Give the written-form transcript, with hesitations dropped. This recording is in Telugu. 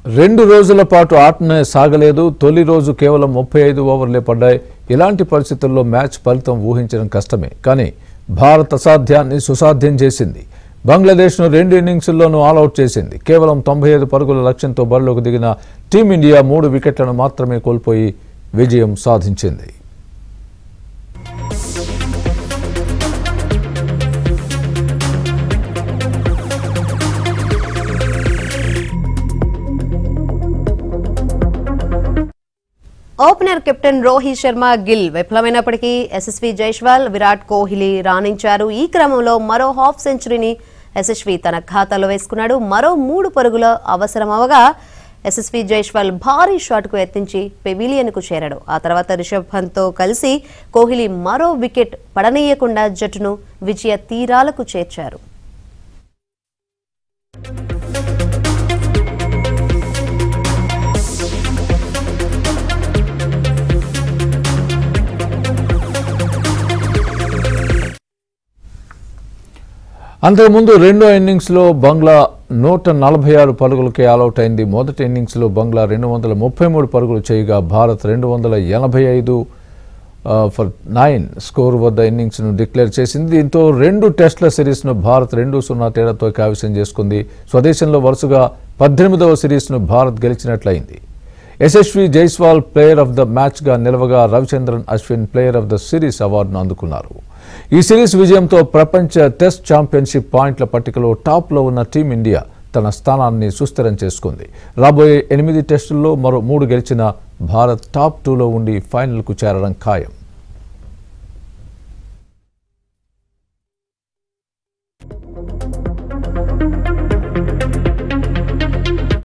రెండు రోజుల పాటు ఆటనే సాగలేదు. తొలి రోజు కేవలం 35 ఓవర్లే పడ్డాయి. ఇలాంటి పరిస్థితుల్లో మ్యాచ్ ఫలితం ఊహించడం కష్టమే. కానీ భారత్ అసాధ్యాన్ని సుసాధ్యం చేసింది. బంగ్లాదేశ్ను 2 ఇన్నింగ్స్ల్లోనూ ఆల్అవుట్ చేసింది. కేవలం 95 పరుగుల లక్ష్యంతో బరిలోకి దిగిన టీమిండియా 3 వికెట్లను మాత్రమే కోల్పోయి విజయం సాధించింది. ఓపెనర్ కెప్టెన్ రోహిత్ శర్మ, గిల్ విఫలమైనప్పటికీ యశస్వి జైస్వాల్, విరాట్ కోహ్లీ రాణించారు. ఈ క్రమంలో మరో హాఫ్ సెంచరీని యశస్వి తన ఖాతాలో వేసుకున్నాడు. మరో 3 పరుగుల అవసరమవగా యశస్వి జైస్వాల్ భారీ షాట్కు ఎత్తించి పెవిలియన్కు చేరాడు. ఆ తర్వాత రిషబ్ పంత్తో కలిసి కోహ్లీ మరో వికెట్ పడనీయకుండా జట్టును విజయ తీరాలకు చేర్చారు. అంతకుముందు రెండో ఇన్నింగ్స్లో బంగ్లా 146 పరుగులకే ఆల్అవుట్ అయింది. మొదటి ఇన్నింగ్స్లో బంగ్లా 233 పరుగులు చేయగా భారత్ 285 ఫర్ 9 స్కోర్ వద్ద ఇన్నింగ్స్ను డిక్లేర్ చేసింది. దీంతో 2 టెస్టుల సిరీస్ను భారత్ 2-0 తేడాతో కైవసం చేసుకుంది. స్వదేశంలో వరుసగా 18వ సిరీస్ను భారత్ గెలిచినట్లయింది. Yashasvi Jaiswal player of the మ్యాచ్గా నిలవగా Ravichandran Ashwin player of the series అవార్డును అందుకున్నారు. ఈ సిరీస్ విజయంతో ప్రపంచ టెస్ట్ ఛాంపియన్షిప్ పాయింట్ల పట్టికలో టాప్లో ఉన్న టీమిండియా తన స్థానాన్ని సుస్థిరం చేసుకుంది. రాబోయే 8 టెస్టుల్లో మరో 3 గెలిచిన భారత్ టాప్ 2లో ఉండి ఫైనల్కు చేరడం ఖాయం.